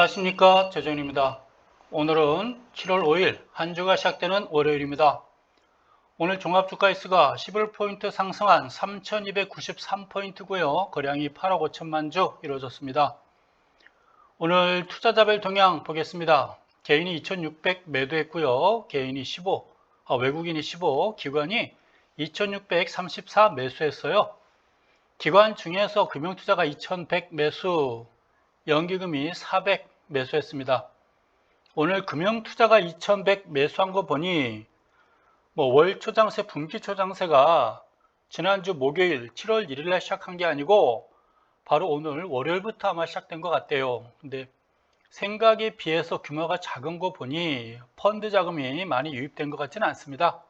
안녕하십니까, 최정윤입니다. 오늘은 7월 5일 한 주가 시작되는 월요일입니다. 오늘 종합주가지수가 11포인트 상승한 3293포인트고요. 거래량이 8억 5천만 주 이루어졌습니다. 오늘 투자자별 동향 보겠습니다. 개인이 2600 매도했고요. 개인이 15, 외국인이 15, 기관이 2634 매수했어요. 기관 중에서 금융투자가 2100 매수, 연기금이 400 매수했습니다. 오늘 금융투자가 2100 매수한 거 보니 월초장세, 분기초장세가 지난주 목요일 7월 1일에 시작한 게 아니고 바로 오늘 월요일부터 아마 시작된 것 같아요. 근데 생각에 비해서 규모가 작은 거 보니 펀드 자금이 많이 유입된 것 같지는 않습니다.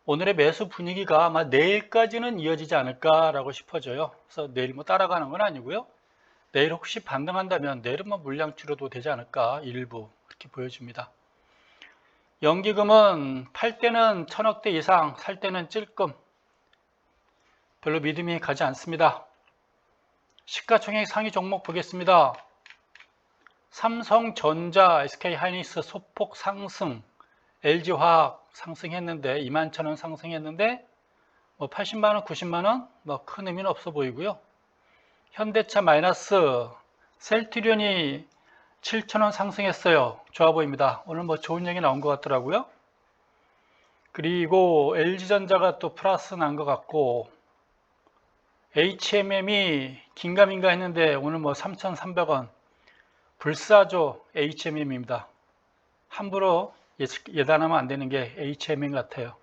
오늘의 매수 분위기가 아마 내일까지는 이어지지 않을까라고 싶어져요. 그래서 내일 따라가는 건 아니고요. 내일 혹시 반등한다면 내일은 물량 줄여도 되지 않을까, 일부 그렇게 보여집니다. 연기금은 팔 때는 1000억대 이상, 살 때는 찔끔, 별로 믿음이 가지 않습니다. 시가총액 상위 종목 보겠습니다. 삼성전자, SK하이닉스 소폭 상승, LG화학 상승했는데 21,000원 상승했는데 80만원, 90만원 큰 의미는 없어 보이고요. 현대차 마이너스, 셀트리온이 7,000원 상승했어요. 좋아 보입니다. 오늘 좋은 얘기 나온 것 같더라고요. 그리고 LG전자가 또 플러스 난 것 같고, HMM이 긴가민가 했는데 오늘 3,300원. 불사조 HMM입니다. 함부로 예단하면 안 되는 게 HMM 같아요.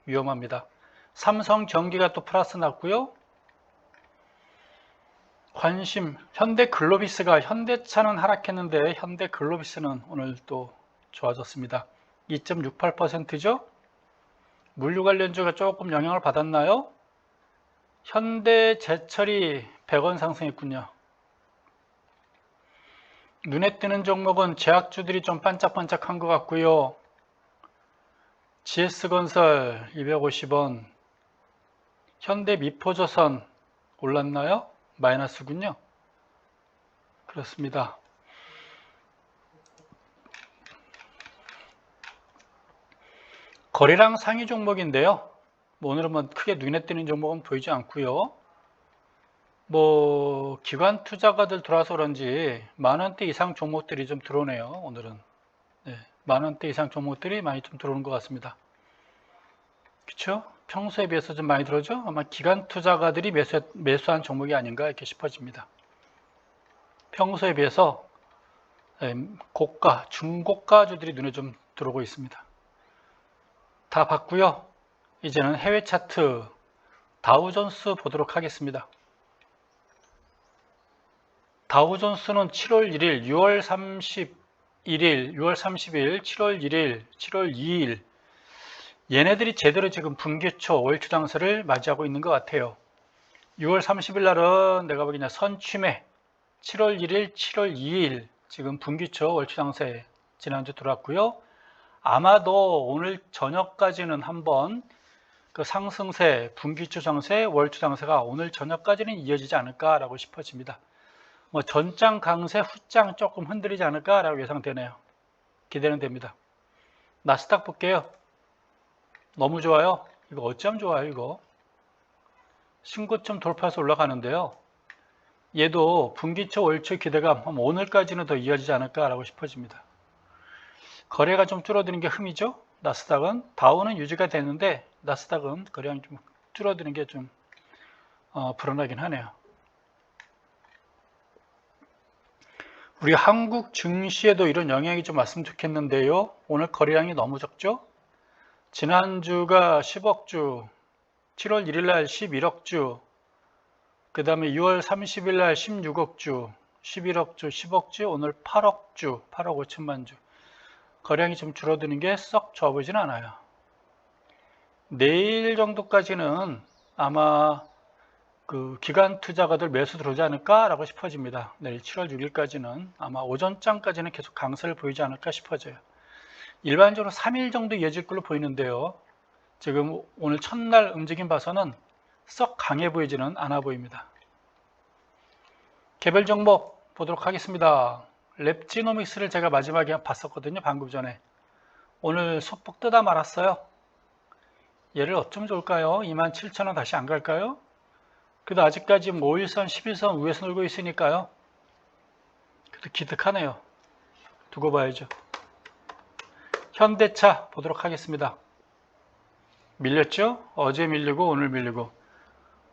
위험합니다. 삼성전기가 또 플러스 났고요. 관심, 현대글로비스가, 현대차는 하락했는데 현대글로비스는 오늘 또 좋아졌습니다. 2.68%죠. 물류 관련주가 조금 영향을 받았나요? 현대제철이 100원 상승했군요. 눈에 띄는 종목은 제약주들이 좀 반짝반짝한 것 같고요. GS건설 250원, 현대미포조선 올랐나요? 마이너스군요. 그렇습니다. 거래량 상위 종목인데요. 오늘은 크게 눈에 띄는 종목은 보이지 않고요. 기관 투자가들 들어와서 그런지 만원대 이상 종목들이 좀 들어오네요. 오늘은 만원대 이상 종목들이 많이 좀 들어오는 것 같습니다. 그렇죠? 평소에 비해서 좀 많이 들어오죠? 아마 기관 투자가들이 매수한 종목이 아닌가 이렇게 싶어집니다. 평소에 비해서 고가, 중고가주들이 눈에 좀 들어오고 있습니다. 다 봤고요. 이제는 해외 차트 다우존스 보도록 하겠습니다. 다우존스는 7월 1일, 6월 31일, 6월 30일, 7월 1일, 7월 2일 얘네들이 제대로 지금 분기초 월초장세를 맞이하고 있는 것 같아요. 6월 30일 날은 내가 보기에는 선취매, 7월 1일, 7월 2일 지금 분기초 월초장세 지난주 들어왔고요. 아마도 오늘 저녁까지는 한번 그 상승세, 분기초 장세, 월초 장세가 오늘 저녁까지는 이어지지 않을까라고 싶어집니다. 전장 강세, 후장 조금 흔들리지 않을까라고 예상되네요. 기대는 됩니다. 나스닥 볼게요. 너무 좋아요. 이거 어쩜 좋아요, 이거. 신고점 돌파해서 올라가는데요. 얘도 분기초, 월초 기대감 오늘까지는 더 이어지지 않을까라고 싶어집니다. 거래가 좀 줄어드는 게 흠이죠. 나스닥은 다우는 유지가 되는데 나스닥은 거래량이 좀 줄어드는 게 좀 불안하긴 하네요. 우리 한국 증시에도 이런 영향이 좀 왔으면 좋겠는데요. 오늘 거래량이 너무 적죠. 지난주가 10억 주, 7월 1일 날 11억 주, 그 다음에 6월 30일 날 16억 주, 11억 주, 10억 주, 오늘 8억 주, 8억 5천만 주. 거래량이 좀 줄어드는 게 썩 좋아 보이진 않아요. 내일 정도까지는 아마 그 기관 투자가들 매수 들어오지 않을까라고 싶어집니다. 내일 7월 6일까지는 아마 오전장까지는 계속 강세를 보이지 않을까 싶어져요. 일반적으로 3일 정도 이어질 걸로 보이는데요. 지금 오늘 첫날 움직임 봐서는 썩 강해 보이지는 않아 보입니다. 개별 종목 보도록 하겠습니다. 랩지노믹스를 제가 마지막에 봤었거든요. 방금 전에. 오늘 소폭 뜨다 말았어요. 얘를 어쩌면 좋을까요? 27,000원 다시 안 갈까요? 그래도 아직까지 5일선, 11선 위에서 놀고 있으니까요. 그래도 기특하네요. 두고 봐야죠. 현대차 보도록 하겠습니다. 밀렸죠? 어제 밀리고 오늘 밀리고.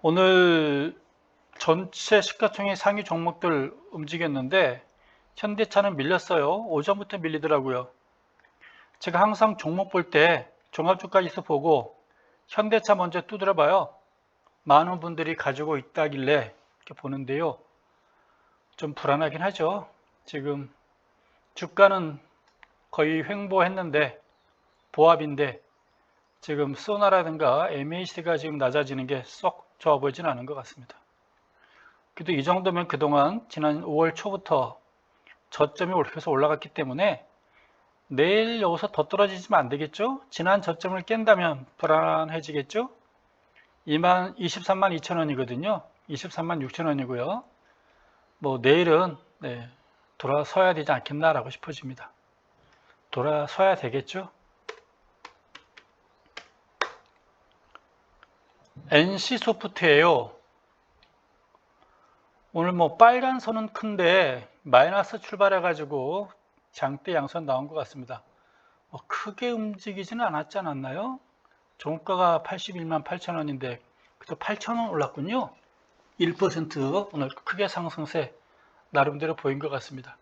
오늘 전체 시가총액 상위 종목들 움직였는데 현대차는 밀렸어요. 오전부터 밀리더라고요. 제가 항상 종목 볼 때 종합주가지수 보고 현대차 먼저 두드려 봐요. 많은 분들이 가지고 있다길래 이렇게 보는데요. 좀 불안하긴 하죠. 지금 주가는 거의 횡보했는데 보합인데 지금 소나라든가 MAC가 지금 낮아지는 게 썩 좋아 보이진 않은 것 같습니다. 그래도 이 정도면 그동안 지난 5월 초부터 저점이 계속 올라갔기 때문에 내일 여기서 더 떨어지지면 안 되겠죠? 지난 저점을 깬다면 불안해지겠죠? 23만 2천 원이거든요. 23만 6천 원이고요. 뭐 내일은 돌아서야 되지 않겠나라고 싶어집니다. 돌아서야 되겠죠? NC소프트예요. 오늘 뭐 빨간 선은 큰데 마이너스 출발해가지고 장대 양선 나온 것 같습니다. 크게 움직이지는 않았지 않았나요? 종가가 81만 8천 원인데 그래도 8천 원 올랐군요. 1% 오늘 크게 상승세 나름대로 보인 것 같습니다.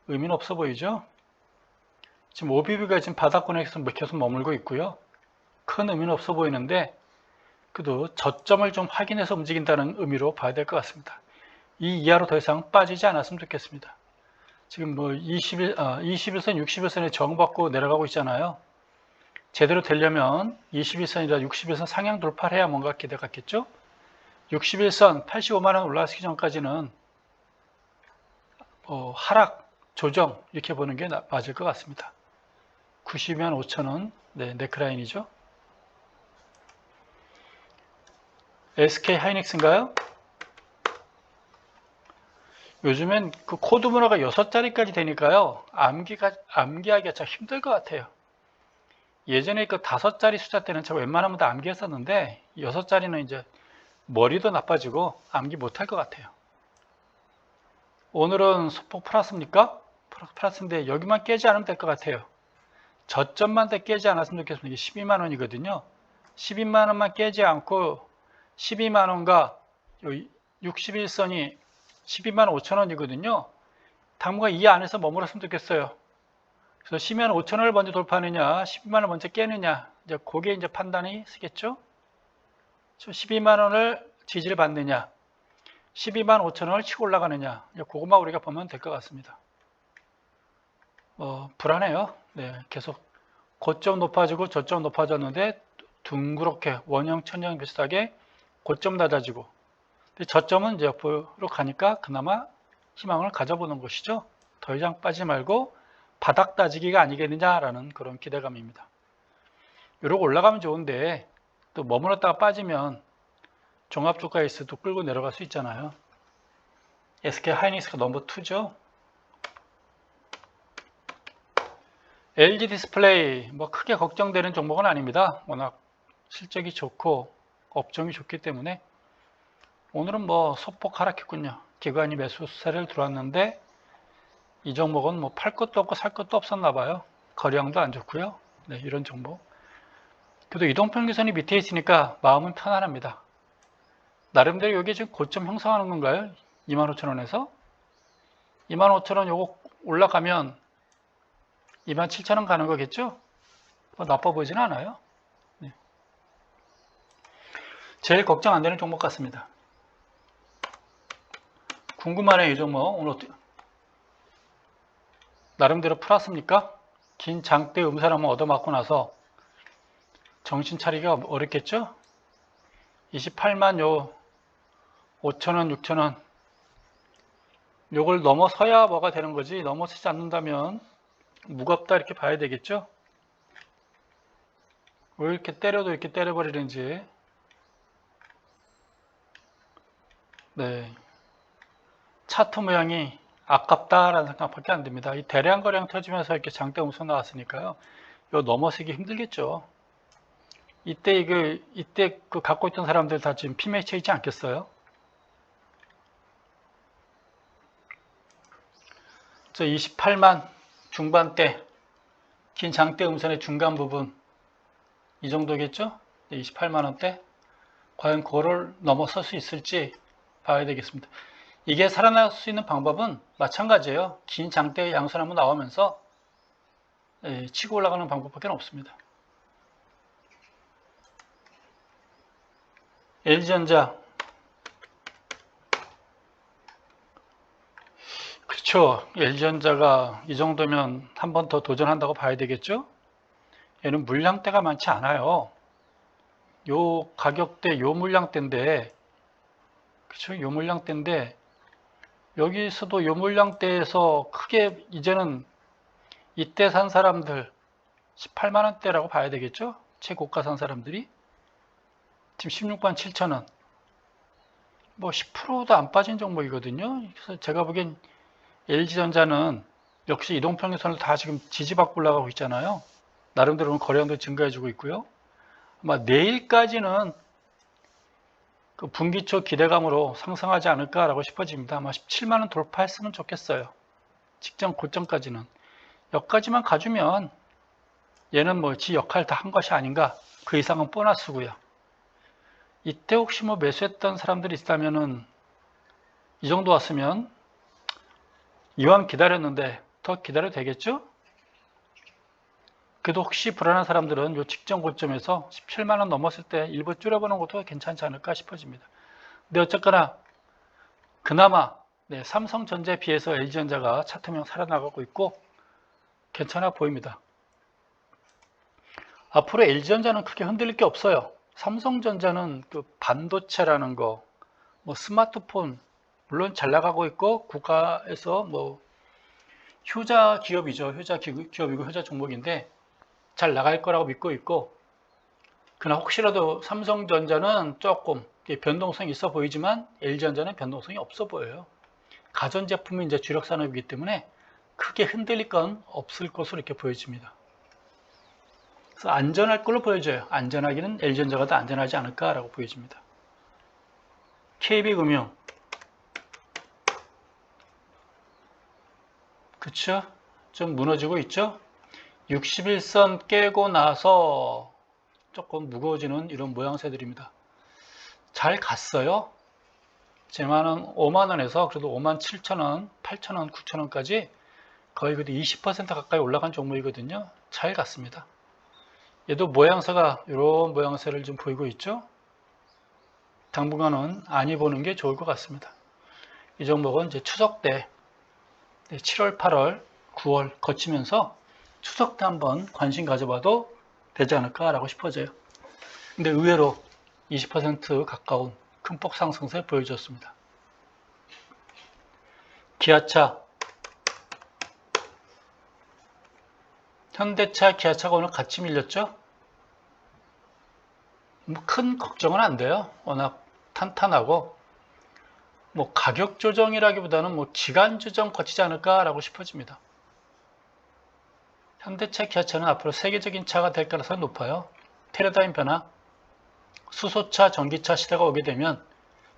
의미는 없어 보이죠? 지금 OBB가 지금 바닥권에서 계속 머물고 있고요. 큰 의미는 없어 보이는데 그래도 저점을 좀 확인해서 움직인다는 의미로 봐야 될 것 같습니다. 이 이하로 더 이상 빠지지 않았으면 좋겠습니다. 지금 뭐 21선, 60일선에 저항받고 내려가고 있잖아요. 제대로 되려면 21선이라 61선 상향 돌파를 해야 뭔가 기대가 갔겠죠? 61선 85만원 올라가기 전까지는 하락, 조정 이렇게 보는 게 맞을 것 같습니다. 90만 5천원 네크라인이죠. SK 하이닉스인가요? 요즘엔 그 코드 문화가 6자리까지 되니까요. 암기하기가 참 힘들 것 같아요. 예전에 그 5자리 숫자 때는 제가 웬만하면 다 암기했었는데 6자리는 이제 머리도 나빠지고 암기 못할 것 같아요. 오늘은 소폭 플러스입니까? 플러스인데 여기만 깨지 않으면 될 것 같아요. 저점만 깨지 않았으면 좋겠습니다. 이게 12만 원이거든요. 12만 원만 깨지 않고 12만 원과 61선이 12만 5천 원이거든요. 당분간 이 안에서 머물렀으면 좋겠어요. 그래서 10만 5천 원을 먼저 돌파하느냐, 12만 원을 먼저 깨느냐, 이제 그게 이제 판단이 쓰겠죠. 12만 원을 지지를 받느냐, 12만 5천 원을 치고 올라가느냐, 이제 그것만 우리가 보면 될 것 같습니다. 불안해요. 계속 고점 높아지고 저점 높아졌는데 둥그렇게 원형 천형 비슷하게 고점 낮아지고 저점은 이제 옆으로 가니까 그나마 희망을 가져보는 것이죠. 더 이상 빠지지 말고 바닥 따지기가 아니겠느냐라는 그런 기대감입니다. 이러고 올라가면 좋은데 또 머물렀다가 빠지면 종합주가에서도 끌고 내려갈 수 있잖아요. SK 하이닉스가 넘버 2죠. LG 디스플레이 뭐 크게 걱정되는 종목은 아닙니다. 워낙 실적이 좋고 업종이 좋기 때문에 오늘은 뭐 소폭 하락했군요. 기관이 매수 수세를 들어왔는데 이 종목은 뭐 팔 것도 없고 살 것도 없었나 봐요. 거래량도 안 좋고요. 이런 종목. 그래도 이동평균선이 밑에 있으니까 마음은 편안합니다. 나름대로 여기 지금 고점 형성하는 건가요? 25,000원에서 25,000원 요거 올라가면 27,000원 가는 거겠죠? 나빠 보이지는 않아요. 제일 걱정 안 되는 종목 같습니다. 궁금하네요. 이 종목 오늘 나름대로 풀었습니까? 긴 장대 음살 한번 얻어맞고 나서 정신 차리기가 어렵겠죠? 28만 5천원 6천원 요걸 넘어서야 뭐가 되는 거지, 넘어서지 않는다면 무겁다 이렇게 봐야 되겠죠? 왜 이렇게 때려도 이렇게 때려버리는지. 차트 모양이 아깝다라는 생각밖에 안 듭니다. 이 대량 거래량 터지면서 이렇게 장대 음수 나왔으니까요. 이거 넘어서기 힘들겠죠. 이때 그 갖고 있던 사람들 다 지금 피 맺혀 있지 않겠어요? 저 28만 중반대 긴 장대 음선의 중간 부분 이 정도겠죠? 28만 원대. 과연 그거를 넘어설 수 있을지 봐야 되겠습니다. 이게 살아날 수 있는 방법은 마찬가지예요. 긴 장대 양선 한번 나오면서 치고 올라가는 방법밖에 없습니다. LG전자 그렇죠. LG전자가 이 정도면 한 번 더 도전한다고 봐야 되겠죠. 얘는 물량대가 많지 않아요. 요 가격대 요 물량대인데 그렇죠. 요 물량대인데 여기서도 요 물량대에서 크게 이제는 이때 산 사람들 18만 원대라고 봐야 되겠죠. 최고가 산 사람들이 지금 16만 7천 원. 뭐 10%도 안 빠진 종목이거든요. 그래서 제가 보기엔 LG전자는 역시 이동평균선을 다 지금 지지받고 올라가고 있잖아요. 나름대로는 거래량도 증가해주고 있고요. 아마 내일까지는 그 분기초 기대감으로 상승하지 않을까라고 싶어집니다. 아마 17만 원 돌파했으면 좋겠어요. 직전 고점까지는. 여기까지만 가주면 얘는 뭐 지 역할 다 한 것이 아닌가. 그 이상은 보너스고요. 이때 혹시 뭐 매수했던 사람들이 있다면은 이 정도 왔으면 이왕 기다렸는데 더 기다려도 되겠죠? 그래도 혹시 불안한 사람들은 요 직전 고점에서 17만 원 넘었을 때 일부 줄여보는 것도 괜찮지 않을까 싶어집니다. 근데 어쨌거나 그나마 삼성전자에 비해서 LG전자가 차트명 살아나가고 있고 괜찮아 보입니다. 앞으로 LG전자는 크게 흔들릴 게 없어요. 삼성전자는 그 반도체라는 거, 뭐 스마트폰 물론 잘 나가고 있고 국가에서 뭐 효자 기업이죠. 효자 기업이고 효자 종목인데 잘 나갈 거라고 믿고 있고 그러나 혹시라도 삼성전자는 조금 변동성이 있어 보이지만 LG전자는 변동성이 없어 보여요. 가전제품이 이제 주력 산업이기 때문에 크게 흔들릴 건 없을 것으로 이렇게 보여집니다. 그래서 안전할 걸로 보여져요. 안전하기는 LG전자가 더 안전하지 않을까라고 보여집니다. KB금융 그쵸? 좀 무너지고 있죠? 61선 깨고 나서 조금 무거워지는 이런 모양새들입니다. 잘 갔어요. 제만은 5만원에서 그래도 57,000원, 8,000원, 9,000원까지 거의 그래도 20% 가까이 올라간 종목이거든요. 잘 갔습니다. 얘도 모양새가 이런 모양새를 좀 보이고 있죠. 당분간은 안이 보는 게 좋을 것 같습니다. 이 종목은 이제 추석 때 7월, 8월, 9월 거치면서 추석 때 한번 관심 가져봐도 되지 않을까라고 싶어져요. 근데 의외로 20% 가까운 큰 폭 상승세 보여줬습니다. 기아차, 현대차, 기아차가 오늘 같이 밀렸죠? 뭐 큰 걱정은 안 돼요. 워낙 탄탄하고 뭐 가격 조정이라기보다는 뭐 지간 조정 거치지 않을까라고 싶어집니다. 현대차, 기아차는 앞으로 세계적인 차가 될 가능성이 높아요. 패러다임 변화, 수소차, 전기차 시대가 오게 되면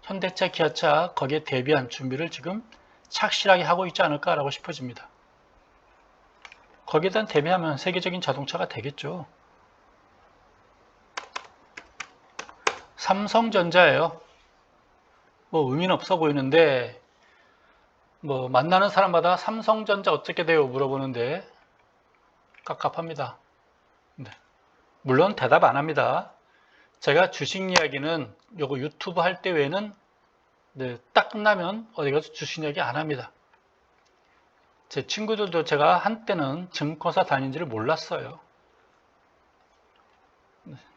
현대차, 기아차 거기에 대비한 준비를 지금 착실하게 하고 있지 않을까라고 싶어집니다. 거기에 대한 대비하면 세계적인 자동차가 되겠죠. 삼성전자예요. 뭐 의미는 없어 보이는데 뭐 만나는 사람마다 삼성전자 어떻게 돼요 물어보는데 깝깝합니다. 네. 물론 대답 안 합니다. 제가 주식 이야기는 요거 유튜브 할 때 외에는 딱 끝나면 어디 가서 주식 이야기 안 합니다. 제 친구들도 제가 한때는 증권사 다닌지를 몰랐어요.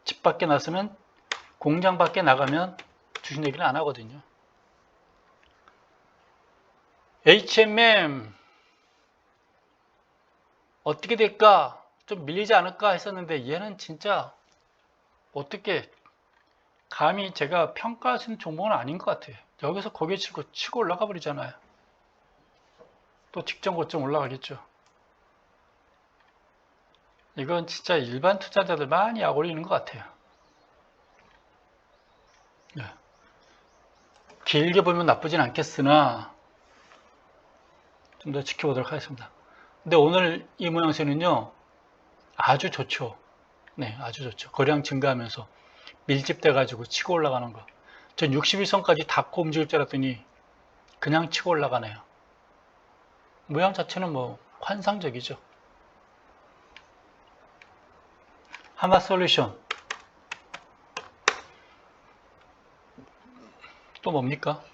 집 밖에 나서면 공장 밖에 나가면 주식 얘기를 안 하거든요. HMM 어떻게 될까? 좀 밀리지 않을까 했었는데 얘는 진짜 어떻게 감히 제가 평가할 수 있는 종목은 아닌 것 같아요. 여기서 거기에 치고 올라가 버리잖아요. 또 직전 고점 올라가겠죠. 이건 진짜 일반 투자자들 많이 약 올리는 것 같아요. 네. 길게 보면 나쁘진 않겠으나 좀 더 지켜보도록 하겠습니다. 근데 오늘 이 모양새는요 아주 좋죠. 네, 아주 좋죠. 거래량 증가하면서 밀집돼 가지고 치고 올라가는 거. 전 61선까지 닫고 움직일 줄 알았더니 그냥 치고 올라가네요. 모양 자체는 뭐 환상적이죠. 하나솔루션 또 뭡니까?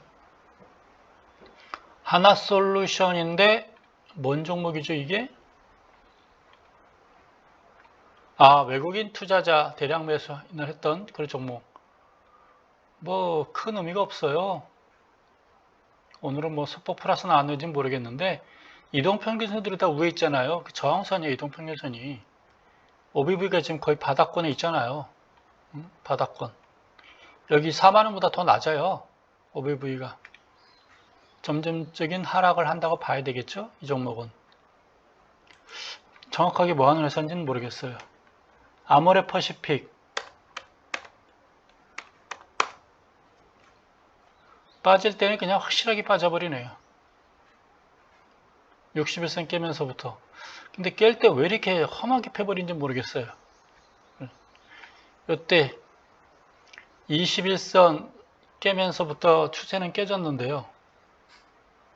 하나솔루션인데 뭔 종목이죠 이게? 외국인 투자자 대량 매수를 했던 그런 종목. 뭐 큰 의미가 없어요. 오늘은 뭐 소폭 플러스 나왔는지 모르겠는데 이동평균선들이 다 위에 있잖아요. 그 저항선이에요. 이동평균선이. OBV가 지금 거의 바닥권에 있잖아요. 바닥권. 여기 4만원보다 더 낮아요. OBV가. 점점적인 하락을 한다고 봐야 되겠죠? 이 종목은. 정확하게 뭐 하는 회사인지는 모르겠어요. 아모레 퍼시픽. 빠질 때는 그냥 확실하게 빠져버리네요. 61선 깨면서부터. 근데 깰 때 왜 이렇게 험하게 패버린지 모르겠어요. 이때 21선 깨면서부터 추세는 깨졌는데요.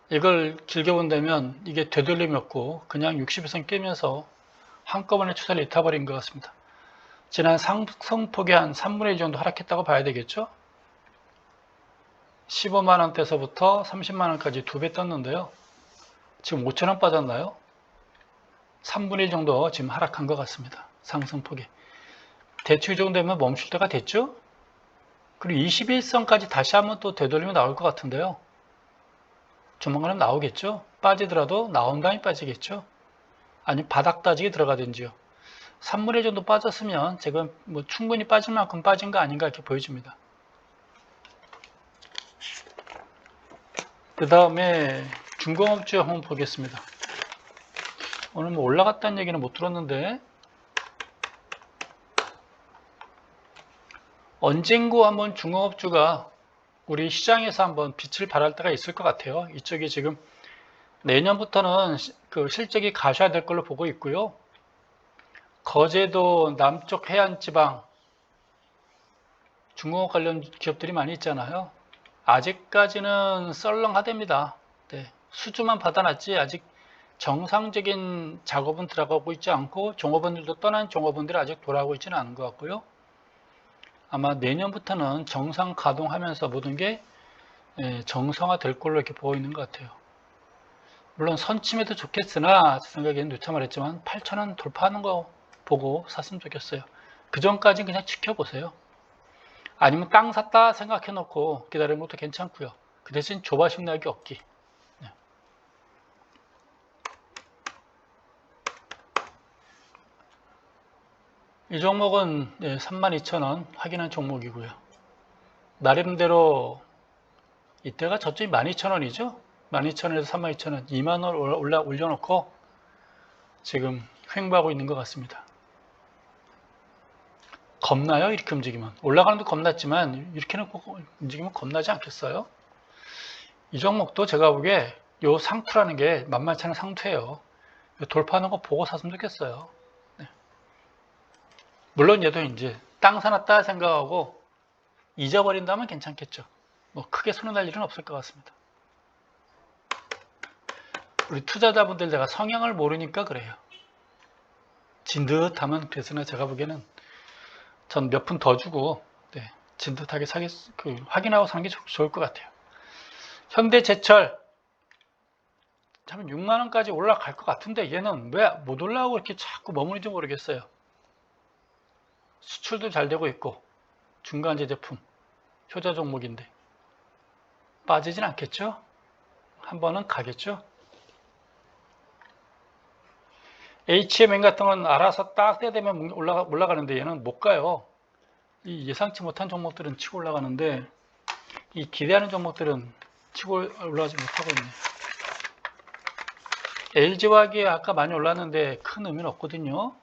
이걸 길게 본다면 이게 되돌림이 없고 그냥 61선 깨면서 한꺼번에 추세를 이타버린 것 같습니다. 지난 상승폭이 한 3분의 1 정도 하락했다고 봐야 되겠죠? 15만원대에서부터 30만원까지 2배 떴는데요. 지금 5천원 빠졌나요? 3분의 1 정도 지금 하락한 것 같습니다. 상승폭이. 대충 이 정도 되면 멈출 때가 됐죠? 그리고 21선까지 다시 한번 또 되돌림이 나올 것 같은데요. 조만간은 나오겠죠? 빠지더라도 나온 다음에 빠지겠죠? 아니면 바닥 따지기 들어가든지요. 3분의 1 정도 빠졌으면 지금 뭐 충분히 빠질 만큼 빠진 거 아닌가 이렇게 보여집니다. 그 다음에 중공업주 한번 보겠습니다. 오늘 뭐 올라갔다는 얘기는 못 들었는데 언젠고 한번 중공업주가 우리 시장에서 한번 빛을 발할 때가 있을 것 같아요. 이쪽이 지금 내년부터는 그 실적이 가셔야될 걸로 보고 있고요. 거제도 남쪽 해안지방 중공업 관련 기업들이 많이 있잖아요. 아직까지는 썰렁하답니다. 네, 수주만 받아놨지 아직 정상적인 작업은 들어가고 있지 않고 종업원들도 떠난 종업원들이 아직 돌아오고 있지는 않은 것 같고요. 아마 내년부터는 정상 가동하면서 모든 게 정상화 될 걸로 이렇게 보이는 것 같아요. 물론 선침해도 좋겠으나 제 생각에는 누차 말했지만 8,000원 돌파하는 거 보고 샀으면 좋겠어요. 그 전까지는 그냥 지켜보세요. 아니면 땅 샀다 생각해 놓고 기다리는 것도 괜찮고요. 그 대신 조바심 나기 없기. 네. 이 종목은 32,000원 확인한 종목이고요. 나름대로 이때가 저점이 12,000원이죠. 12,000원에서 32,000원 2만원 올려놓고 지금 횡보하고 있는 것 같습니다. 겁나요? 이렇게 움직이면. 올라가는 도 겁났지만 이렇게 놓고 움직이면 겁나지 않겠어요? 이 종목도 제가 보기에 요 상투라는 게 만만치 않은 상투예요. 요 돌파하는 거 보고 샀으면 좋겠어요. 네. 물론 얘도 이제 땅 사놨다 생각하고 잊어버린다면 괜찮겠죠. 뭐 크게 손해날 일은 없을 것 같습니다. 우리 투자자분들 제가 성향을 모르니까 그래요. 진듯하면 그래서는 제가 보기에는 전 몇 푼 더 주고 진듯하게 확인하고 사는 게 좋을 것 같아요. 현대제철 참 6만원까지 올라갈 것 같은데 얘는 왜 못 올라가고 이렇게 자꾸 머무는지 모르겠어요. 수출도 잘 되고 있고 중간재 제품 효자 종목인데 빠지진 않겠죠? 한 번은 가겠죠? HMN 같은 건 알아서 딱 때 되면 올라가는데 얘는 못 가요. 이 예상치 못한 종목들은 치고 올라가는데 이 기대하는 종목들은 치고 올라가지 못하고 있네요. LG화학이 아까 많이 올랐는데 큰 의미는 없거든요.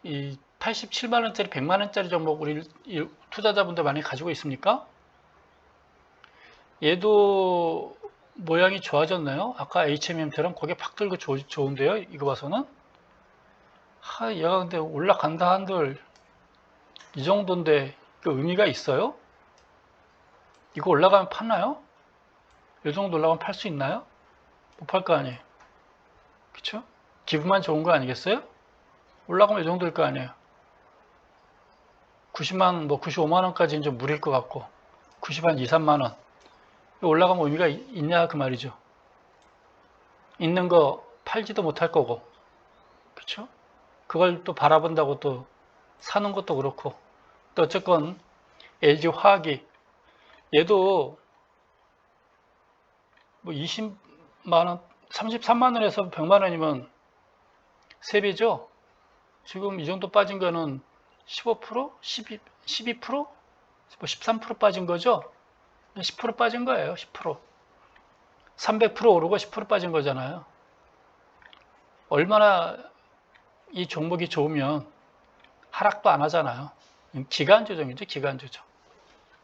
이 87만원짜리 100만원짜리 종목 우리 투자자분들 많이 가지고 있습니까? 얘도 모양이 좋아졌나요? 아까 HMM처럼 고개 팍 들고 좋은데요? 이거 봐서는 얘가 근데 올라간다 한들 이 정도인데 그 의미가 있어요? 이거 올라가면 파나요? 이 정도 올라가면 팔 수 있나요? 못 팔 거 아니에요. 그쵸? 기분만 좋은 거 아니겠어요? 올라가면 이 정도일 거 아니에요. 90만, 95만 원까지는 좀 무리일 것 같고 90한 2, 3만 원 올라가면 의미가 있냐 그 말이죠. 있는 거 팔지도 못할 거고, 그쵸? 그걸 또 바라본다고 또 사는 것도 그렇고, 또 어쨌건 LG화학이 얘도 뭐 20만 원, 33만 원에서 100만 원이면 3배죠. 지금 이 정도 빠진 거는 15%, 12%, 뭐 13% 빠진 거죠. 10% 빠진 거예요. 10%. 300% 오르고 10% 빠진 거잖아요. 얼마나 이 종목이 좋으면 하락도 안 하잖아요. 기간 조정이죠. 기간 조정.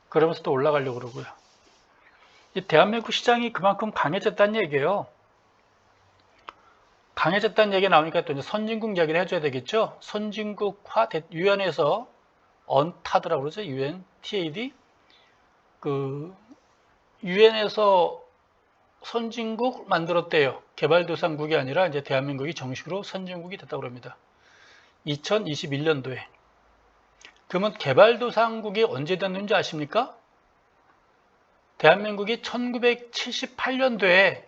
그러면서 또 올라가려고 그러고요. 이 대한민국 시장이 그만큼 강해졌다는 얘기예요. 강해졌다는 얘기가 나오니까 또 이제 선진국 이야기를 해줘야 되겠죠. 선진국화 유엔에서 언타드라고 그러죠. UN, TAD. 그 유엔에서 선진국 만들었대요. 개발도상국이 아니라 이제 대한민국이 정식으로 선진국이 됐다고 합니다. 2021년도에. 그러면 개발도상국이 언제 됐는지 아십니까? 대한민국이 1978년도에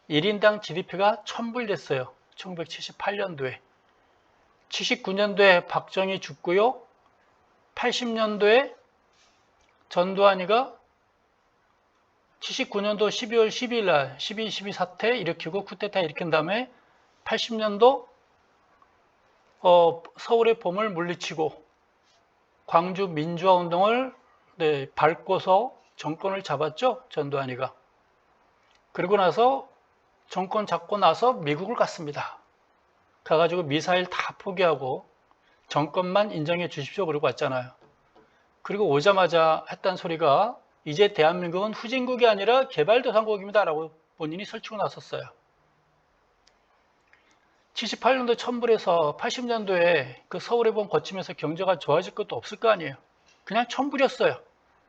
1인당 GDP가 1000불 됐어요. 1978년도에. 79년도에 박정희 죽고요. 80년도에 전두환이가 79년도 12월 12일 날 12.12 사태 일으키고 쿠데타 일으킨 다음에 80년도 서울의 봄을 물리치고 광주 민주화 운동을 밟고서 정권을 잡았죠. 전두환이가. 그리고 나서 정권 잡고 나서 미국을 갔습니다. 가가지고 미사일 다 포기하고 정권만 인정해 주십시오. 그러고 왔잖아요. 그리고 오자마자 했던 소리가 이제 대한민국은 후진국이 아니라 개발도상국입니다. 라고 본인이 설치고 나섰어요. 78년도 1000불에서 80년도에 그 서울의 봄 거치면서 경제가 좋아질 것도 없을 거 아니에요. 그냥 1000불이었어요.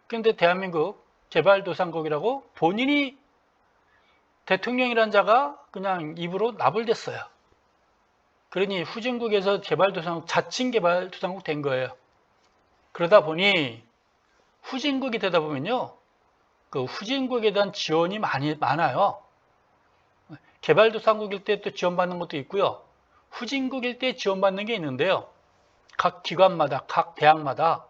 그런데 대한민국 개발도상국이라고 본인이 대통령이란 자가 그냥 입으로 나불댔어요. 그러니 후진국에서 자칭 개발도상국 된 거예요. 그러다 보니 후진국이 되다 보면요. 그 후진국에 대한 지원이 많아요. 개발도상국일 때 또 지원받는 것도 있고요. 후진국일 때 지원받는 게 있는데요. 각 기관마다, 각 대학마다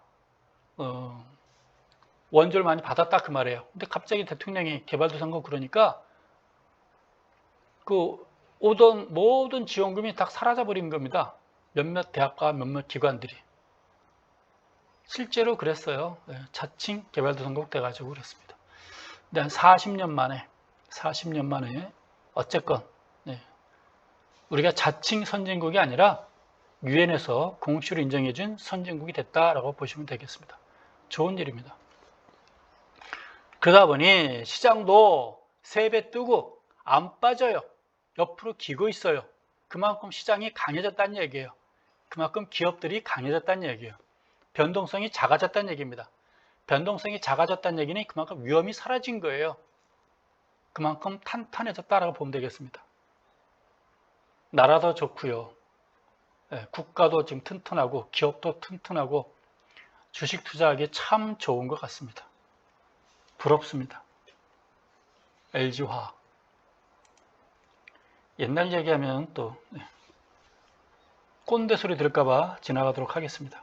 원조를 많이 받았다 그 말이에요. 근데 갑자기 대통령이 개발도상국 그러니까 그 오던 모든 지원금이 다 사라져버린 겁니다. 몇몇 대학과 몇몇 기관들이. 실제로 그랬어요. 자칭 개발도상국 돼가지고 그랬습니다. 근데 한 40년 만에 어쨌건 우리가 자칭 선진국이 아니라 유엔에서 공식으로 인정해준 선진국이 됐다라고 보시면 되겠습니다. 좋은 일입니다. 그러다 보니 시장도 3배 뜨고 안 빠져요. 옆으로 기고 있어요. 그만큼 시장이 강해졌다는 얘기예요. 그만큼 기업들이 강해졌다는 얘기예요. 변동성이 작아졌다는 얘기입니다. 변동성이 작아졌다는 얘기는 그만큼 위험이 사라진 거예요. 그만큼 탄탄해졌다라고 보면 되겠습니다. 나라도 좋고요. 국가도 지금 튼튼하고 기업도 튼튼하고 주식 투자하기 참 좋은 것 같습니다. 부럽습니다. LG화학. 옛날 얘기하면 또 꼰대 소리 들을까봐 지나가도록 하겠습니다.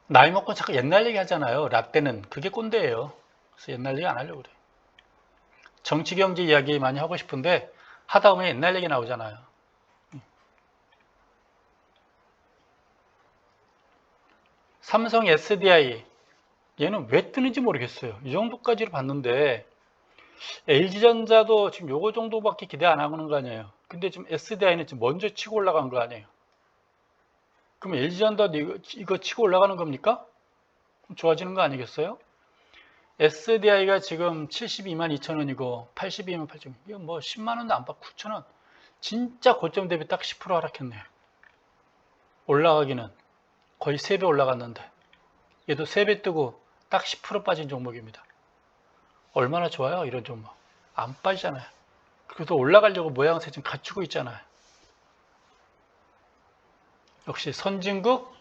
나이 먹고 자꾸 옛날 얘기 하잖아요. 라떼는. 그게 꼰대예요. 그래서 옛날 얘기 안 하려고 그래요. 정치 경제 이야기 많이 하고 싶은데 하다 보면 옛날 얘기 나오잖아요. 삼성 SDI 얘는 왜 뜨는지 모르겠어요. 이 정도까지를 봤는데 LG전자도 지금 요거 정도밖에 기대 안 하는 거 아니에요. 근데 지금 SDI는 지금 먼저 치고 올라간 거 아니에요. 그럼 LG전자도 이거 치고 올라가는 겁니까? 그럼 좋아지는 거 아니겠어요? SDI가 지금 72만 2천 원이고 82만 8천 원. 이거 뭐 10만 원도 안 받고 9천 원. 진짜 고점 대비 딱 10% 하락했네요. 올라가기는 거의 3배 올라갔는데 얘도 3배 뜨고 딱 10% 빠진 종목입니다. 얼마나 좋아요? 이런 종목. 안 빠지잖아요. 그래서 올라가려고 모양새 좀 갖추고 있잖아요. 역시 선진국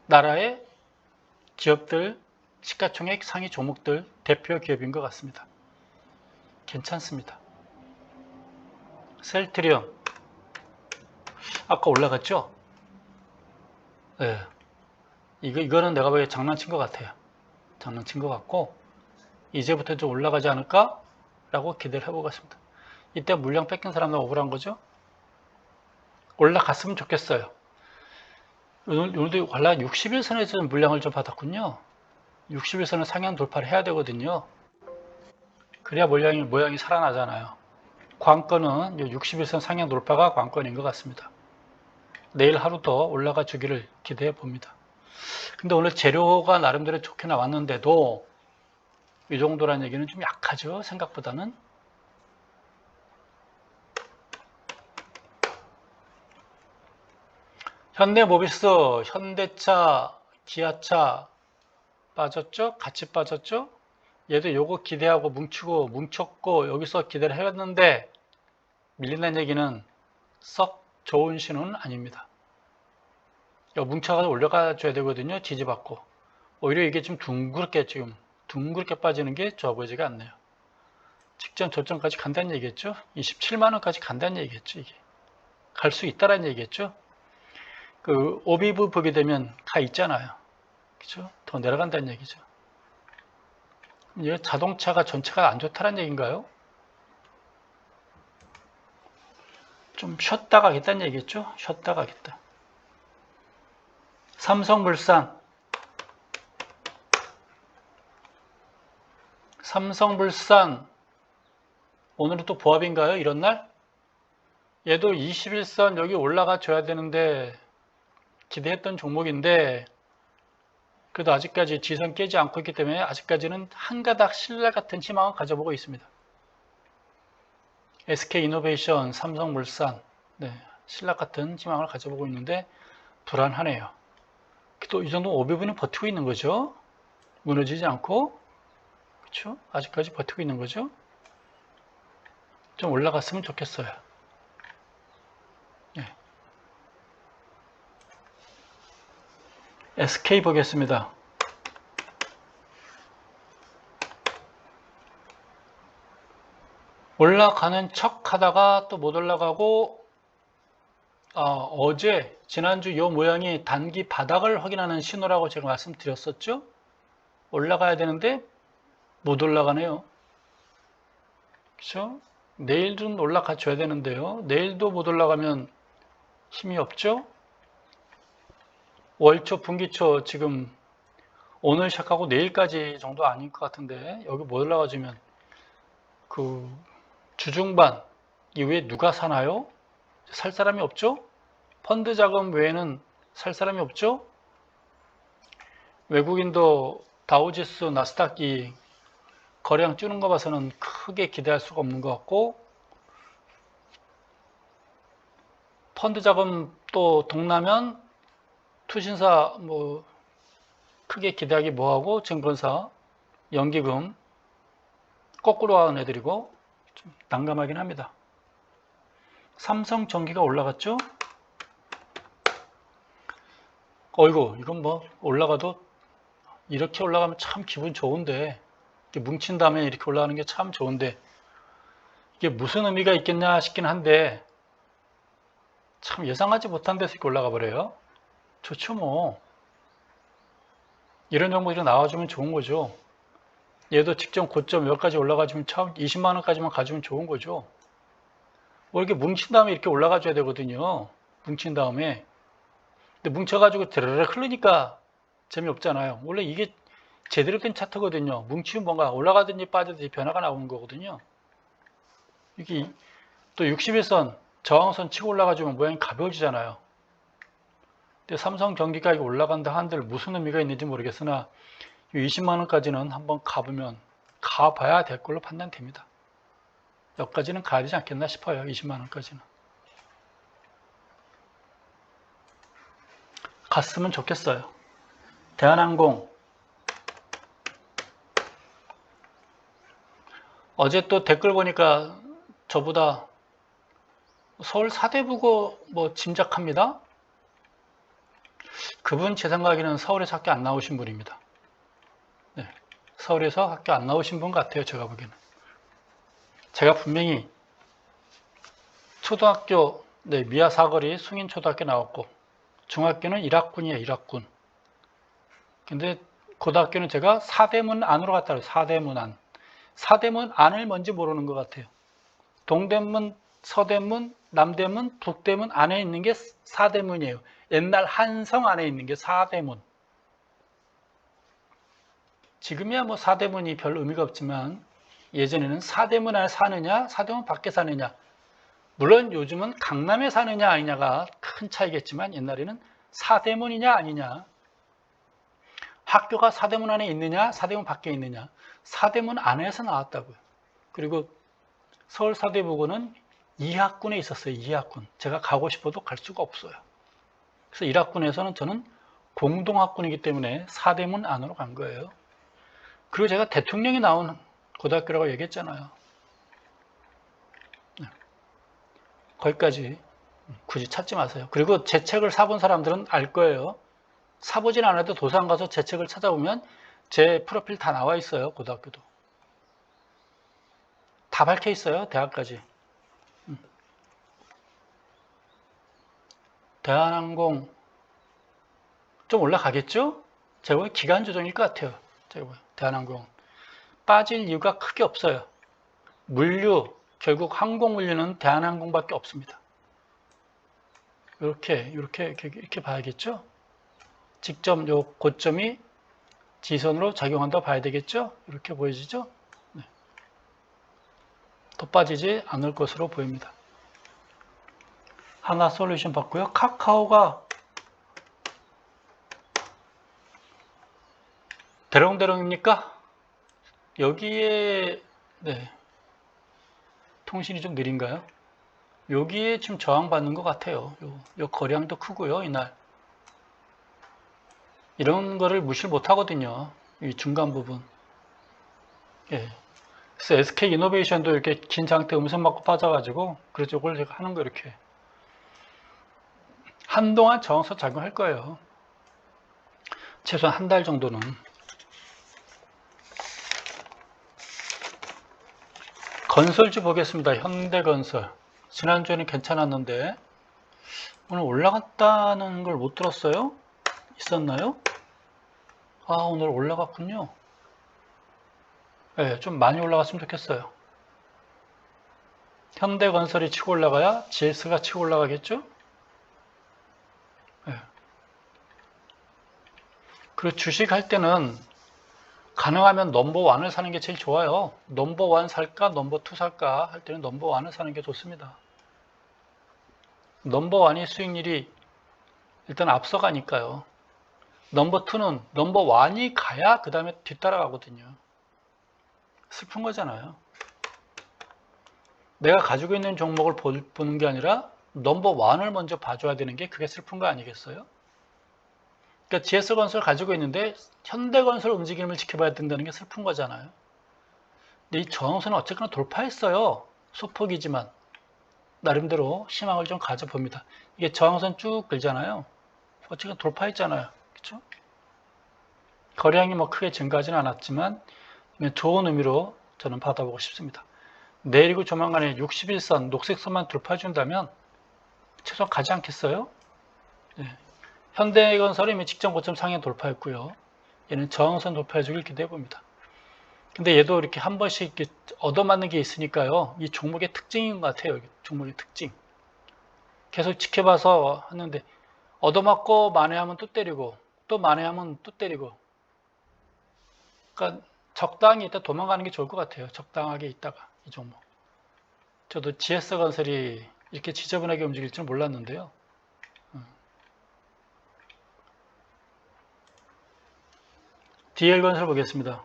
나라의 기업들 시가총액 상위 종목들 대표 기업인 것 같습니다. 괜찮습니다. 셀트리온 아까 올라갔죠? 네. 이거는 내가 보기에 장난친 것 같아요. 장난친 것 같고 이제부터 좀 올라가지 않을까? 라고 기대를 해보겠습니다. 이때 물량 뺏긴 사람들 억울한 거죠? 올라갔으면 좋겠어요. 오늘도 올라 60일선에서 물량을 좀 받았군요. 60일선은 상향 돌파를 해야 되거든요. 그래야 모양이 살아나잖아요. 관건은 60일선 상향 돌파가 관건인 것 같습니다. 내일 하루 더 올라가 주기를 기대해 봅니다. 근데 오늘 재료가 나름대로 좋게 나왔는데도 이 정도라는 얘기는 좀 약하죠. 생각보다는. 현대모비스, 현대차, 기아차 빠졌죠? 같이 빠졌죠? 얘도 요거 기대하고 뭉쳤고 여기서 기대를 했는데 밀린다는 얘기는 썩 좋은 신호는 아닙니다. 뭉쳐가지고 올라가 줘야 되거든요. 지지받고. 오히려 이게 좀 둥그렇게 빠지는 게 좋아 보이지가 않네요. 직전 저점까지 간다는 얘기겠죠? 27만원까지 간다는 얘기겠죠, 이게. 갈 수 있다라는 얘기겠죠? 그, 오비브 보게 되면 다 있잖아요. 그죠? 더 내려간다는 얘기죠. 이게 자동차가 전체가 안 좋다는 얘기인가요? 좀 쉬었다 가겠다는 얘기겠죠? 쉬었다 가겠다. 삼성물산 오늘은 또 보합인가요? 이런 날? 얘도 21선 여기 올라가 줘야 되는데 기대했던 종목인데 그래도 아직까지 지선 깨지 않고 있기 때문에 아직까지는 한 가닥 신라 같은 희망을 가져보고 있습니다. SK이노베이션, 삼성물산 신라 같은 희망을 가져보고 있는데 불안하네요. 또 이 정도 5배분이 버티고 있는 거죠. 무너지지 않고 그렇죠? 아직까지 버티고 있는 거죠. 좀 올라갔으면 좋겠어요. 네. SK 보겠습니다. 올라가는 척 하다가 또 못 올라가고 어제 지난주 이 모양이 단기 바닥을 확인하는 신호라고 제가 말씀드렸었죠. 올라가야 되는데 못 올라가네요. 그렇죠? 내일은 올라가 줘야 되는데요. 내일도 못 올라가면 힘이 없죠. 월초, 분기초 지금 오늘 시작하고 내일까지 정도 아닐 것 같은데 여기 못 올라가 주면 그 주중반 이후에 누가 사나요? 살 사람이 없죠? 펀드 자금 외에는 살 사람이 없죠? 외국인도 다우지수, 나스닥이 거래량 줄는 거 봐서는 크게 기대할 수가 없는 것 같고 펀드 자금 또 동나면 투신사 뭐 크게 기대하기 뭐하고 증권사, 연기금 거꾸로 하는 애들이고 좀 난감하긴 합니다. 삼성전기가 올라갔죠? 어이구 이건 뭐 올라가도 이렇게 올라가면 참 기분 좋은데 이렇게 뭉친 다음에 이렇게 올라가는 게 참 좋은데 이게 무슨 의미가 있겠냐 싶긴 한데 참 예상하지 못한 데서 이렇게 올라가 버려요. 좋죠 뭐. 이런 종목들이 나와주면 좋은 거죠. 얘도 직전 고점 여기까지 올라가주면 참 20만 원까지만 가주면 좋은 거죠. 뭐 이렇게 뭉친 다음에 이렇게 올라가 줘야 되거든요. 뭉친 다음에. 근데 뭉쳐가지고 드르륵 흐르니까 재미없잖아요. 원래 이게 제대로 된 차트거든요. 뭉치면 뭔가 올라가든지 빠지든지 변화가 나오는 거거든요. 이게 또 61선 저항선 치고 올라가주면 모양이 가벼워지잖아요. 근데 삼성전기가 올라간다 한들 무슨 의미가 있는지 모르겠으나 20만 원까지는 한번 가보면 가봐야 될 걸로 판단됩니다. 여기까지는 가야 되지 않겠나 싶어요. 20만 원까지는. 갔으면 좋겠어요. 대한항공 어제 또 댓글 보니까 저보다 서울 사대부고 뭐 짐작합니다. 그분 제 생각에는 서울에서 학교 안 나오신 분입니다. 네, 서울에서 학교 안 나오신 분 같아요. 제가 보기에는. 제가 분명히 초등학교 미아 사거리 숭인초등학교 나왔고 중학교는 일학군이에요. 일학군. 근데 고등학교는 제가 사대문 안으로 갔다 그래요. 사대문 안. 사대문 안을 뭔지 모르는 것 같아요. 동대문, 서대문, 남대문, 북대문 안에 있는 게 사대문이에요. 옛날 한성 안에 있는 게 사대문. 지금이야 뭐 사대문이 별 의미가 없지만 예전에는 사대문 안에 사느냐, 사대문 밖에 사느냐. 물론 요즘은 강남에 사느냐 아니냐가 큰 차이겠지만 옛날에는 사대문이냐 아니냐. 학교가 사대문 안에 있느냐, 사대문 밖에 있느냐. 사대문 안에서 나왔다고요. 그리고 서울 사대부고는 2학군에 있었어요. 2학군. 제가 가고 싶어도 갈 수가 없어요. 그래서 1학군에서는 저는 공동학군이기 때문에 사대문 안으로 간 거예요. 그리고 제가 대통령이 나온 고등학교라고 얘기했잖아요. 거기까지 굳이 찾지 마세요. 그리고 제 책을 사본 사람들은 알 거예요. 사보진 않아도 도서관 가서 제 책을 찾아보면 제 프로필 다 나와 있어요. 고등학교도. 다 밝혀 있어요. 대학까지. 대한항공 좀 올라가겠죠? 제가 보기엔 기간 조정일 것 같아요. 제가 보기엔 대한항공 빠질 이유가 크게 없어요. 물류, 결국 항공물류는 대한항공밖에 없습니다. 이렇게 봐야겠죠? 직접 요 고점이 지선으로 작용한다고 봐야 되겠죠? 이렇게 보여지죠? 네. 더 빠지지 않을 것으로 보입니다. 하나솔루션 봤고요. 카카오가 대롱대롱입니까? 여기에 통신이 좀 느린가요? 여기에 지금 저항받는 것 같아요. 요 거량도 크고요. 이날 이런 거를 무시를 못 하거든요. 이 중간 부분. 예. 그래서 SK 이노베이션도 이렇게 긴 상태 음선 맞고 빠져가지고 그래서 이걸 제가 하는 거 이렇게 한동안 저항서 작용할 거예요. 최소한 한 달 정도는. 건설주 보겠습니다. 현대건설. 지난주에는 괜찮았는데 오늘 올라갔다는 걸 못 들었어요? 있었나요? 아, 오늘 올라갔군요. 네, 좀 많이 올라갔으면 좋겠어요. 현대건설이 치고 올라가야 GS가 치고 올라가겠죠? 네. 그리고 주식 할 때는 가능하면 넘버1을 사는 게 제일 좋아요. 넘버1 살까, 넘버2 살까 할 때는 넘버1을 사는 게 좋습니다. 넘버1이 수익률이 일단 앞서가니까요. 넘버2는 넘버1이 가야 그 다음에 뒤따라가거든요. 슬픈 거잖아요. 내가 가지고 있는 종목을 보는 게 아니라 넘버1을 먼저 봐줘야 되는 게 그게 슬픈 거 아니겠어요? 그러니까 GS건설 가지고 있는데 현대건설 움직임을 지켜봐야 된다는 게 슬픈 거잖아요. 근데 이 저항선은 어쨌거나 돌파했어요. 소폭이지만 나름대로 희망을 좀 가져봅니다. 이게 저항선 쭉 들잖아요. 어쨌거나 돌파했잖아요. 그렇죠? 거래량이 뭐 크게 증가하지는 않았지만 좋은 의미로 저는 받아보고 싶습니다. 내일이고 조만간에 61선 녹색선만 돌파해준다면 최소한 가지 않겠어요? 네. 현대건설이 이미 직전 고점 상향 돌파했고요. 얘는 저항선 돌파해주길 기대해 봅니다. 근데 얘도 이렇게 한 번씩 이렇게 얻어맞는 게 있으니까요. 이 종목의 특징인 것 같아요. 종목의 특징. 계속 지켜봐서 하는데 얻어맞고 만회하면 또 때리고 또 만회하면 또 때리고 그러니까 적당히 있다 도망가는 게 좋을 것 같아요. 적당하게 있다가 이 종목. 저도 GS건설이 이렇게 지저분하게 움직일 줄 몰랐는데요. DL건설 보겠습니다.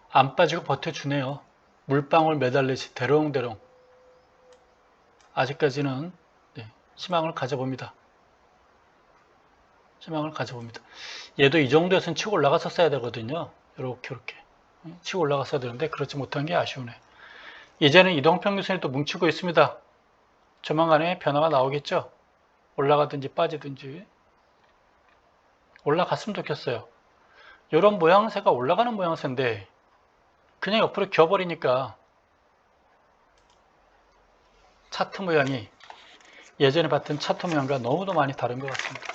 안 빠지고 버텨주네요. 물방울 매달리시 대롱대롱. 아직까지는 희망을 가져봅니다. 희망을 가져봅니다. 얘도 이 정도에서는 치고 올라갔었어야 되거든요. 이렇게 치고 올라갔어야 되는데 그렇지 못한 게 아쉬우네. 이제는 이동평균선이 또 뭉치고 있습니다. 조만간에 변화가 나오겠죠. 올라가든지 빠지든지. 올라갔으면 좋겠어요. 이런 모양새가 올라가는 모양새인데 그냥 옆으로 기어버리니까 차트 모양이 예전에 봤던 차트 모양과 너무도 많이 다른 것 같습니다.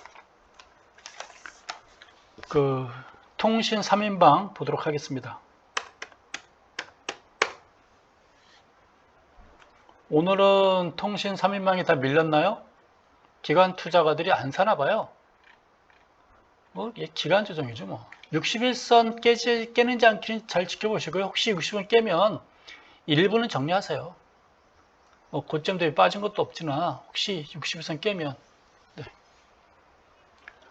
그 통신 3인방 보도록 하겠습니다. 오늘은 통신 3인방이 다 밀렸나요? 기관 투자가들이 안 사나 봐요. 뭐 기간 조정이죠 뭐. 61선 깨는지 안 깨는지 잘 지켜보시고요. 혹시 60선 깨면 일부는 정리하세요. 뭐 고점 대비 빠진 것도 없지나 혹시 61선 깨면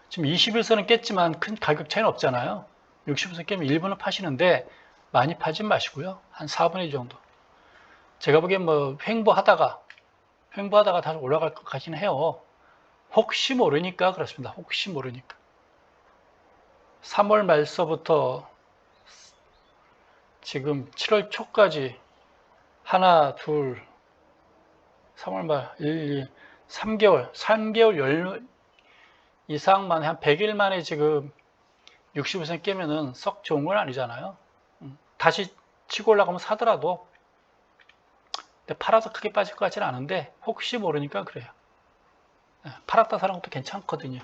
지금 21선은 깼지만 큰 가격 차이는 없잖아요. 60선 깨면 일부는 파시는데 많이 파진 마시고요. 한 4분의 1 정도. 제가 보기엔 뭐 횡보하다가 다시 올라갈 것 같긴 해요. 혹시 모르니까 그렇습니다. 혹시 모르니까. 3월 말서부터 지금 7월 초까지 하나, 둘, 3월 말 1, 2, 3개월 열 이상 만에 한 100일 만에 지금 60% 깨면은 썩 좋은 건 아니잖아요. 다시 치고 올라가면 사더라도 근데 팔아서 크게 빠질 것 같지는 않은데 혹시 모르니까 그래요. 팔았다 사는 것도 괜찮거든요.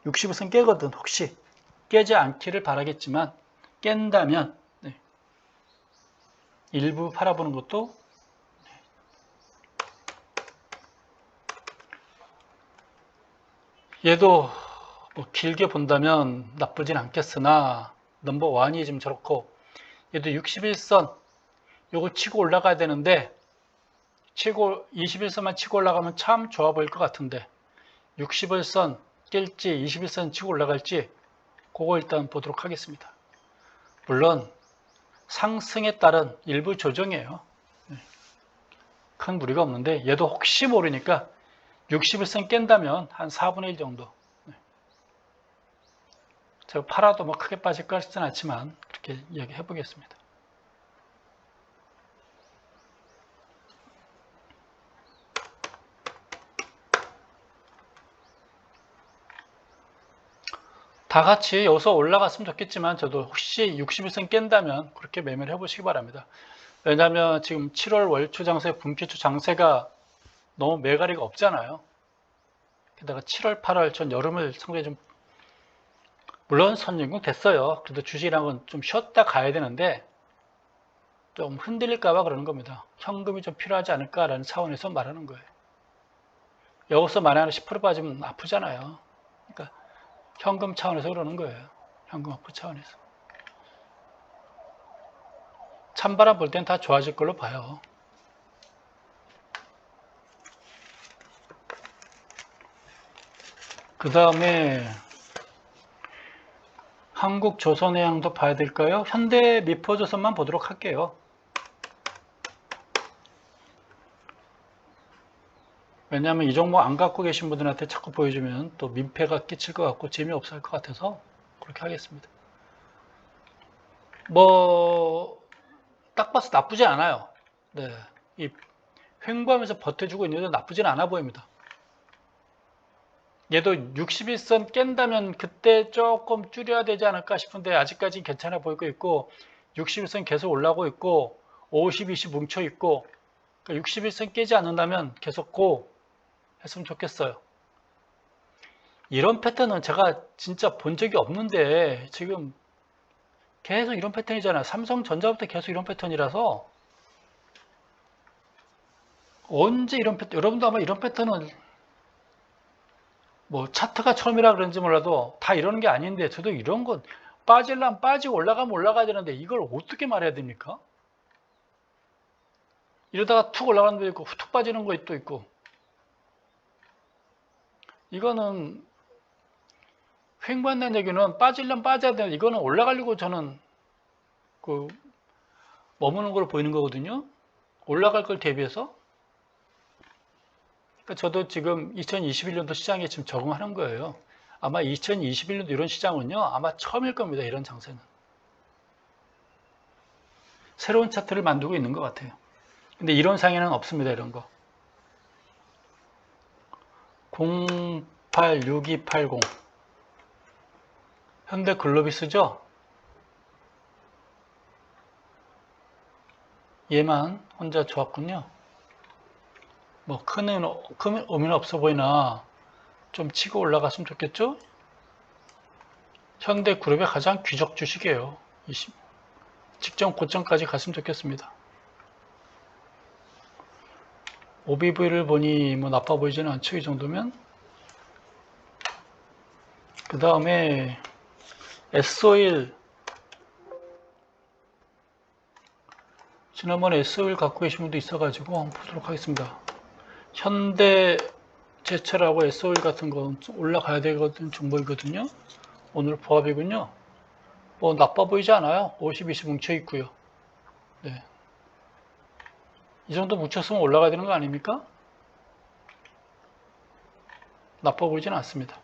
60% 깨거든. 혹시 깨지 않기를 바라겠지만 깬다면 일부 팔아보는 것도 얘도 뭐 길게 본다면 나쁘진 않겠으나 넘버원이 좀 저렇고 얘도 61선 요거 치고 올라가야 되는데 21선만 치고 올라가면 참 좋아 보일 것 같은데 61선 깰지 21선 치고 올라갈지 그거 일단 보도록 하겠습니다. 물론 상승에 따른 일부 조정이에요. 큰 무리가 없는데 얘도 혹시 모르니까 61선 깬다면 한 4분의 1 정도. 제가 팔아도 뭐 크게 빠질 것 같지는 않지만 그렇게 이야기해 보겠습니다. 다 같이 여기서 올라갔으면 좋겠지만 저도 혹시 61선 깬다면 그렇게 매매를 해보시기 바랍니다. 왜냐하면 지금 7월 월초 장세, 분기초 장세가 너무 매가리가 없잖아요. 게다가 7월, 8월 전 여름을 상당히 좀 물론 선진국 됐어요. 그래도 주식이랑은 좀 쉬었다 가야 되는데 좀 흔들릴까봐 그러는 겁니다. 현금이 좀 필요하지 않을까라는 차원에서 말하는 거예요. 여기서 만약에 10% 빠지면 아프잖아요. 그러니까 현금 차원에서 그러는 거예요. 현금 확보 차원에서. 찬바람 불 땐 다 좋아질 걸로 봐요. 그 다음에 한국조선해양도 봐야 될까요? 현대미포조선만 보도록 할게요. 왜냐하면 이 종목 안 갖고 계신 분들한테 자꾸 보여주면 또 민폐가 끼칠 것 같고 재미없을 것 같아서 그렇게 하겠습니다. 뭐 딱 봐서 나쁘지 않아요. 네, 이 횡보하면서 버텨주고 있는데 나쁘진 않아 보입니다. 얘도 61선 깬다면 그때 조금 줄여야 되지 않을까 싶은데 아직까지는 괜찮아 보이고 있고 61선 계속 올라오고 있고 50, 20 뭉쳐 있고 그러니까 61선 깨지 않는다면 계속 고 했으면 좋겠어요. 이런 패턴은 제가 진짜 본 적이 없는데 지금 계속 이런 패턴이잖아요. 삼성전자부터 계속 이런 패턴이라서 언제 이런 패턴, 여러분도 아마 이런 패턴은 뭐 차트가 처음이라 그런지 몰라도 다 이러는 게 아닌데 저도 이런 건 빠질라면 빠지고 올라가면 올라가야 되는데 이걸 어떻게 말해야 됩니까? 이러다가 툭 올라가는 거 있고 툭 빠지는 거 또 있고 이거는 횡보한다는 얘기는 빠지려면 빠져야 되는데 이거는 올라가려고 저는 그 머무는 걸 보이는 거거든요. 올라갈 걸 대비해서. 그러니까 저도 지금 2021년도 시장에 지금 적응하는 거예요. 아마 2021년도 이런 시장은요, 아마 처음일 겁니다. 이런 장세는. 새로운 차트를 만들고 있는 것 같아요. 근데 이런 상에는 없습니다. 이런 거. 086280 현대글로비스죠? 얘만 혼자 좋았군요. 뭐 큰 의미는 없어 보이나 좀 치고 올라갔으면 좋겠죠? 현대그룹의 가장 귀족 주식이에요. 직전 고점까지 갔으면 좋겠습니다. OBV를 보니 뭐 나빠 보이지는 않죠. 이 정도면. 그 다음에 S-오일. 지난번에 S-오일 갖고 계신 분도 있어가지고 한번 보도록 하겠습니다. 현대제철하고 S-오일 같은 건 올라가야 되거든 종목이거든요. 오늘 보합이군요. 뭐 나빠 보이지 않아요. 50, 20 뭉쳐 있고요. 네. 이 정도 뭉쳤으면 올라가야 되는 거 아닙니까? 나빠 보이진 않습니다.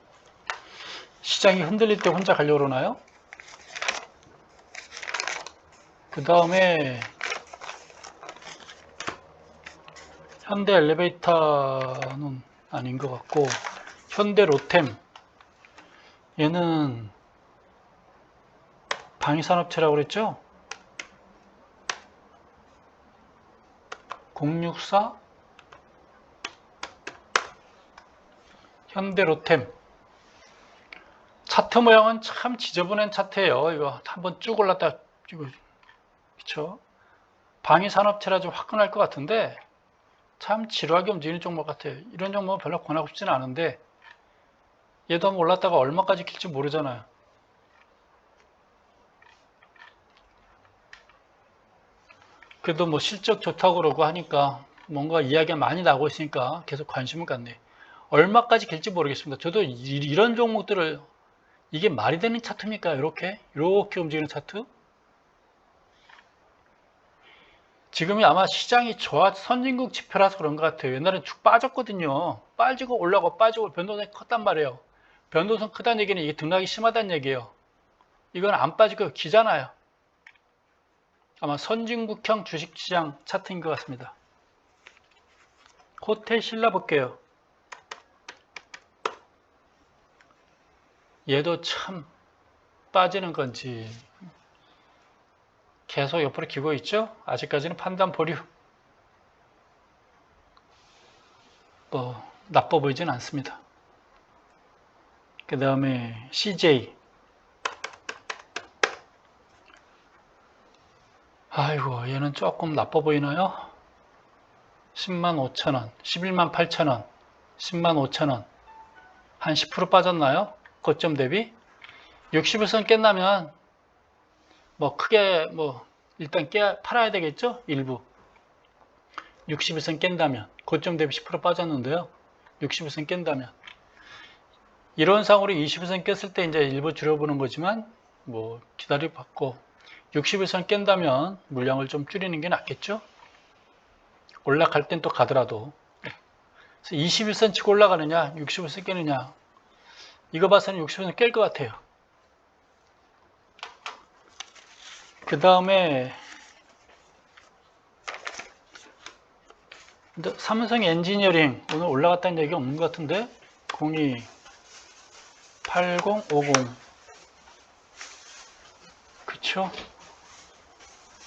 시장이 흔들릴 때 혼자 가려고 그러나요? 그 다음에 현대 엘리베이터는 아닌 것 같고 현대 로템 얘는 방위산업체라고 그랬죠? 064 현대 로템 차트 모양은 참 지저분한 차트예요. 이거 한번 쭉 올랐다 이거 그쵸? 방위산업체라 좀 화끈할 것 같은데 참 지루하게 움직이는 종목 같아요. 이런 종목은 별로 권하고 싶지는 않은데 얘도 한번 올랐다가 얼마까지 길지 모르잖아요. 그래도 뭐 실적 좋다고 그러고 하니까 뭔가 이야기가 많이 나오고 있으니까 계속 관심을 갖네. 얼마까지 길지 모르겠습니다. 저도 이런 종목들을 이게 말이 되는 차트입니까? 이렇게 움직이는 차트? 지금이 아마 시장이 선진국 지표라서 그런 것 같아요. 옛날엔 쭉 빠졌거든요. 빠지고 올라가고 빠지고 변동성이 컸단 말이에요. 변동성 크다는 얘기는 이게 등락이 심하다는 얘기예요. 이건 안 빠지고 기잖아요. 아마 선진국형 주식시장 차트인 것 같습니다. 호텔 신라 볼게요. 얘도 참 빠지는 건지 계속 옆으로 기고 있죠? 아직까지는 판단 보류. 뭐 나빠 보이진 않습니다. 그 다음에 CJ. 아이고 얘는 조금 나빠 보이나요? 10만 5천원, 11만 8천원, 10만 5천원 한 10% 빠졌나요? 고점 대비 60일선 깬다면 뭐 크게 뭐 일단 팔아야 되겠죠? 일부 60일선 깬다면 고점 대비 10% 빠졌는데요. 60일선 깬다면 이론상으로 20일선 깼을 때 이제 일부 줄여보는 거지만 뭐 기다려봤고 60일선 깬다면 물량을 좀 줄이는 게 낫겠죠? 올라갈 땐 또 가더라도 21선 치고 올라가느냐 60일선 깨느냐 이거 봐서는 60일선 깰 것 같아요. 그 다음에 삼성 엔지니어링 오늘 올라갔다는 얘기 없는 것 같은데 02 8050 그쵸?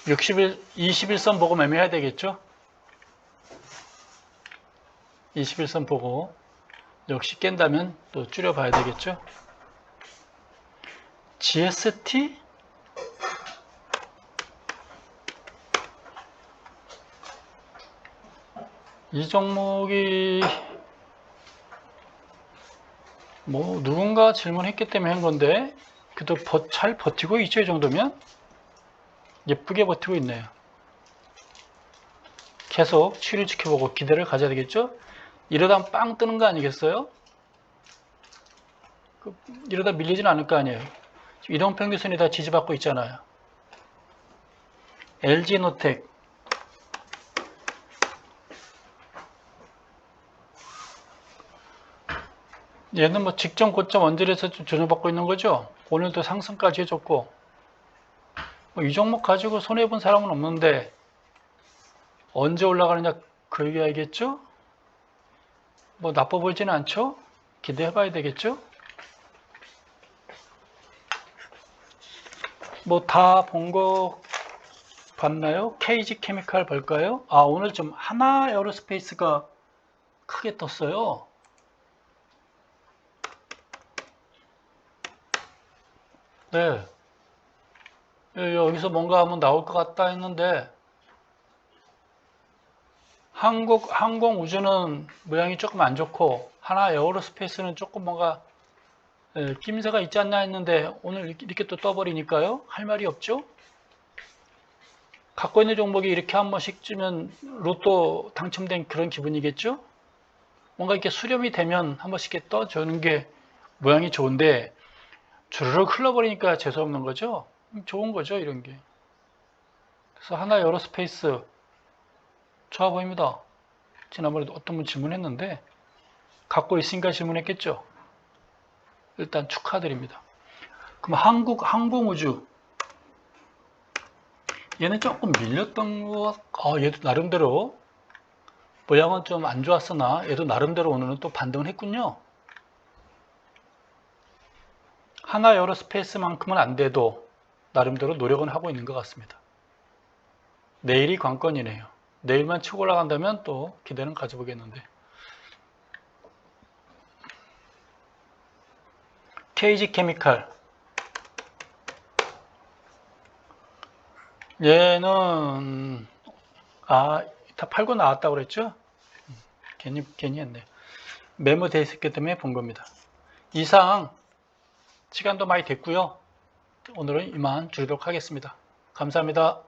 21선 보고 매매해야 되겠죠? 21선 보고 역시 깬다면 또 줄여봐야 되겠죠? GST? 이 종목이 뭐 누군가 질문했기 때문에 한 건데 그래도 잘 버티고 있죠. 이 정도면 예쁘게 버티고 있네요. 계속 추이를 지켜보고 기대를 가져야 되겠죠. 이러다 빵 뜨는 거 아니겠어요? 이러다 밀리지는 않을 거 아니에요. 이동평균선이 다 지지받고 있잖아요. LG노텍 얘는 뭐 직전 고점 언저리에서 좀 조정받고 있는 거죠. 오늘도 상승까지 해줬고 뭐 이 종목 가지고 손해본 사람은 없는데 언제 올라가느냐 그 얘기 알겠죠? 뭐 나빠 보이지는 않죠? 기대해봐야 되겠죠? 뭐 다 본 거 봤나요? KG 케미칼 볼까요? 아 오늘 좀 하나 에어로스페이스가 크게 떴어요. 네. 여기서 뭔가 한번 나올 것 같다 했는데 항공우주는 모양이 조금 안 좋고 하나 에어로스페이스는 조금 뭔가 낌새가 있지 않나 했는데 오늘 이렇게 또 떠버리니까요. 할 말이 없죠? 갖고 있는 종목이 이렇게 한 번씩 찌면 로또 당첨된 그런 기분이겠죠? 뭔가 이렇게 수렴이 되면 한 번씩 이렇게 떠주는 게 모양이 좋은데 주르륵 흘러버리니까 재수없는 거죠? 좋은 거죠, 이런 게. 그래서 하나 에어로스페이스 좋아 보입니다. 지난번에도 어떤 분 질문했는데 갖고 있으니까 질문했겠죠? 일단 축하드립니다. 그럼 항공우주 얘는 조금 밀렸던 것 얘도 나름대로 모양은 좀 안 좋았으나 얘도 나름대로 오늘은 또 반등을 했군요. 하나 에어로스페이스만큼은 안 돼도 나름대로 노력은 하고 있는 것 같습니다. 내일이 관건이네요. 내일만 치고 올라간다면 또 기대는 가져보겠는데. KG 케미칼 얘는 다 팔고 나왔다고 그랬죠? 괜히 했네. 메모돼 있었기 때문에 본 겁니다. 이상 시간도 많이 됐고요. 오늘은 이만 줄이도록 하겠습니다. 감사합니다.